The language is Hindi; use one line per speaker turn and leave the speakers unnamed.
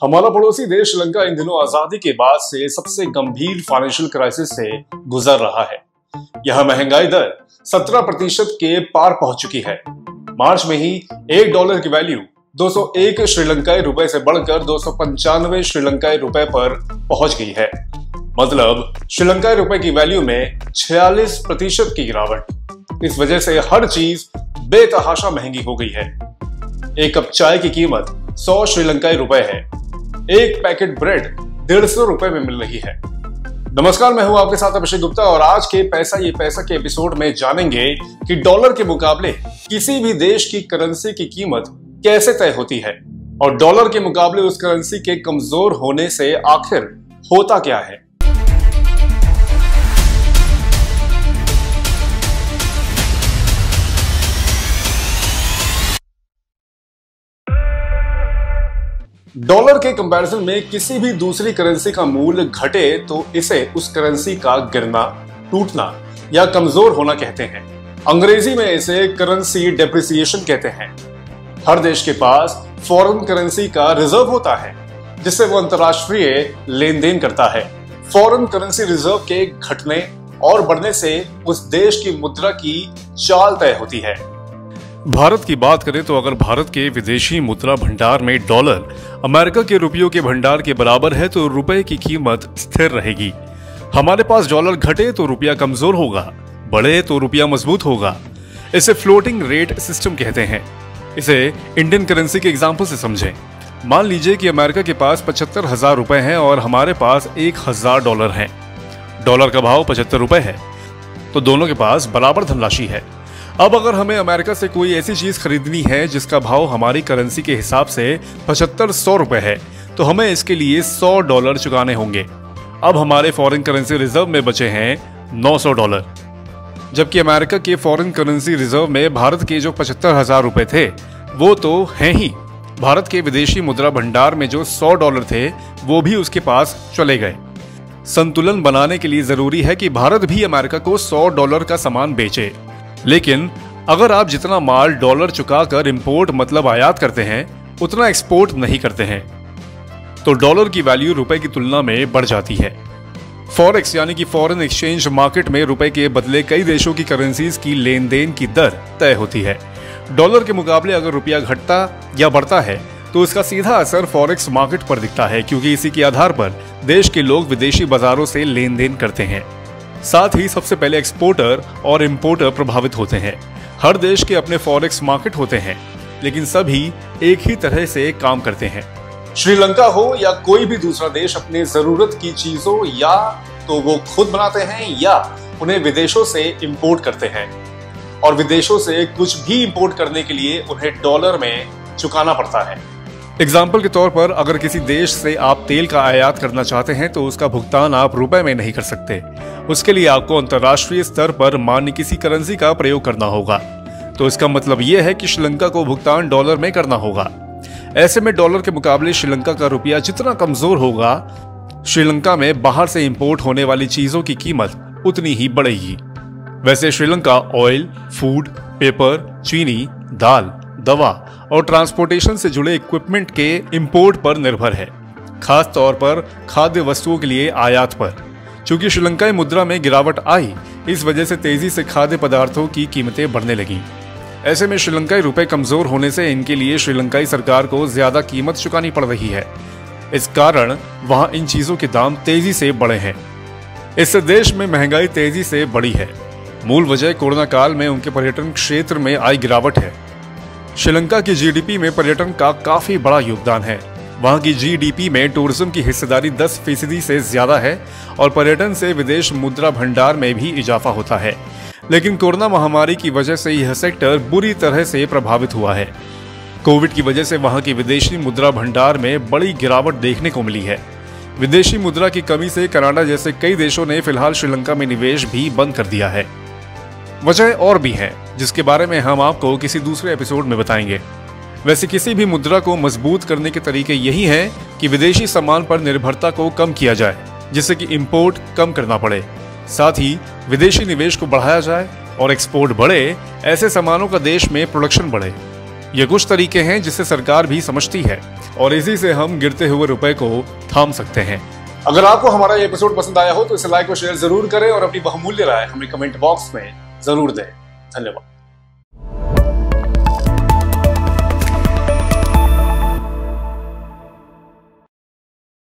हमारा पड़ोसी देश श्रीलंका इन दिनों आजादी के बाद से सबसे गंभीर फाइनेंशियल क्राइसिस से गुजर रहा है। यह महंगाई दर 17% के पार पहुंच चुकी है। मार्च में ही $1 की वैल्यू 201 श्रीलंकाई रुपए से बढ़कर 295 श्रीलंकाई रुपए पर पहुंच गई है। मतलब श्रीलंकाई रुपए की वैल्यू में 46% की गिरावट। इस वजह से हर चीज बेतहाशा महंगी हो गई है। एक कप चाय की कीमत 100 श्रीलंकाई रुपए है। एक पैकेट ब्रेड 150 रुपए में मिल रही है। नमस्कार, मैं हूं आपके साथ अभिषेक गुप्ता और आज के पैसा ये पैसा के एपिसोड में जानेंगे कि डॉलर के मुकाबले किसी भी देश की करेंसी की कीमत कैसे तय होती है और डॉलर के मुकाबले उस करेंसी के कमजोर होने से आखिर होता क्या है। डॉलर के कंपैरिजन में किसी भी दूसरी करेंसी का मूल्य घटे तो इसे उस करेंसी का गिरना, टूटना या कमजोर होना कहते हैं। अंग्रेजी में इसे करेंसी डेप्रिसिएशन कहते हैं। हर देश के पास फॉरेन करेंसी का रिजर्व होता है जिससे वो अंतरराष्ट्रीय लेन देन करता है। फॉरेन करेंसी रिजर्व के घटने और बढ़ने से उस देश की मुद्रा की चाल तय होती है। भारत की बात करें तो अगर भारत के विदेशी मुद्रा भंडार में डॉलर अमेरिका के रुपयों के भंडार के बराबर है तो रुपए की कीमत स्थिर रहेगी। हमारे पास डॉलर घटे तो रुपया कमजोर होगा, बढ़े तो रुपया मजबूत होगा। इसे फ्लोटिंग रेट सिस्टम कहते हैं। इसे इंडियन करेंसी के एग्जाम्पल से समझें। मान लीजिए कि अमेरिका के पास 75,000 रुपए हैं और हमारे पास $1,000 है। डॉलर का भाव 75 रुपए है तो दोनों के पास बराबर धनराशि है। अब अगर हमें अमेरिका से कोई ऐसी चीज खरीदनी है जिसका भाव हमारी करेंसी के हिसाब से 7500 रुपए है तो हमें इसके लिए $100 चुकाने होंगे। अब हमारे फॉरेन करेंसी रिजर्व में बचे हैं $900, जबकि अमेरिका के फॉरेन करेंसी रिजर्व में भारत के जो 75,000 रुपए थे वो तो हैं ही। भारत के विदेशी मुद्रा भंडार में जो $100 थे वो भी उसके पास चले गए। संतुलन बनाने के लिए जरूरी है कि भारत भी अमेरिका को $100 का सामान बेचे। लेकिन अगर आप जितना माल डॉलर चुकाकर इंपोर्ट मतलब आयात करते हैं उतना एक्सपोर्ट नहीं करते हैं तो डॉलर की वैल्यू रुपए की तुलना में बढ़ जाती है। फॉरेक्स यानी कि फॉरेन एक्सचेंज मार्केट में रुपए के बदले कई देशों की करेंसीज की लेन देन की दर तय होती है। डॉलर के मुकाबले अगर रुपया घटता या बढ़ता है तो इसका सीधा असर फॉरेक्स मार्केट पर दिखता है, क्योंकि इसी के आधार पर देश के लोग विदेशी बाजारों से लेन देन करते हैं। साथ ही सबसे पहले एक्सपोर्टर और इंपोर्टर प्रभावित होते हैं। हर देश के अपने फॉरेक्स मार्केट होते हैं लेकिन सभी एक ही तरह से काम करते हैं। श्रीलंका हो या कोई भी दूसरा देश अपने जरूरत की चीजों या तो वो खुद बनाते हैं या उन्हें विदेशों से इंपोर्ट करते हैं और विदेशों से कुछ भी इंपोर्ट करने के लिए उन्हें डॉलर में चुकाना पड़ता है। एग्जाम्पल के तौर पर अगर किसी देश से आप तेल का आयात करना चाहते हैं तो उसका भुगतान आप रुपए में नहीं कर सकते। उसके लिए आपको अंतर्राष्ट्रीय स्तर पर मान्य किसी करेंसी का प्रयोग करना होगा। तो इसका मतलब यह है कि श्रीलंका को भुगतान डॉलर में करना होगा। ऐसे में डॉलर के मुकाबले श्रीलंका का रुपया जितना कमजोर होगा, श्रीलंका में बाहर से इंपोर्ट होने वाली चीजों की कीमत उतनी ही बढ़ेगी। वैसे श्रीलंका ऑयल, फूड, पेपर, चीनी, दाल, दवा और ट्रांसपोर्टेशन से जुड़े इक्विपमेंट के इंपोर्ट पर निर्भर है, खास तौर पर खाद्य वस्तुओं के लिए आयात पर। चूंकि श्रीलंकाई मुद्रा में गिरावट आई, इस वजह से तेजी से खाद्य पदार्थों की कीमतें बढ़ने लगीं। ऐसे में श्रीलंकाई रुपए कमजोर होने से इनके लिए श्रीलंकाई सरकार को ज्यादा कीमत चुकानी पड़ रही है। इस कारण वहां इन चीजों के दाम तेजी से बढ़े हैं। इससे देश में महंगाई तेजी से बढ़ी है। मूल वजह कोरोना काल में उनके पर्यटन क्षेत्र में आई गिरावट है। श्रीलंका की जीडीपी में पर्यटन का काफी बड़ा योगदान है। वहां की जीडीपी में टूरिज्म की हिस्सेदारी 10% से ज्यादा है और पर्यटन से विदेश मुद्रा भंडार में भी इजाफा होता है। लेकिन कोरोना महामारी की वजह से यह सेक्टर बुरी तरह से प्रभावित हुआ है। कोविड की वजह से वहां की विदेशी मुद्रा भंडार में बड़ी गिरावट देखने को मिली है। विदेशी मुद्रा की कमी से कनाडा जैसे कई देशों ने फिलहाल श्रीलंका में निवेश भी बंद कर दिया है। वजह और भी है जिसके बारे में हम आपको किसी दूसरे एपिसोड में बताएंगे। वैसे किसी भी मुद्रा को मजबूत करने के तरीके यही हैं कि विदेशी सामान पर निर्भरता को कम किया जाए, जिससे कि इंपोर्ट कम करना पड़े। साथ ही विदेशी निवेश को बढ़ाया जाए और एक्सपोर्ट बढ़े, ऐसे सामानों का देश में प्रोडक्शन बढ़े। ये कुछ तरीके हैं जिसे सरकार भी समझती है और इसी से हम गिरते हुए रुपए को थाम सकते हैं। अगर आपको हमारा ये एपिसोड पसंद आया हो तो इसे लाइक और शेयर जरूर करें और अपनी बहुमूल्य राय हमें कमेंट बॉक्स में जरूर दें। धन्यवाद।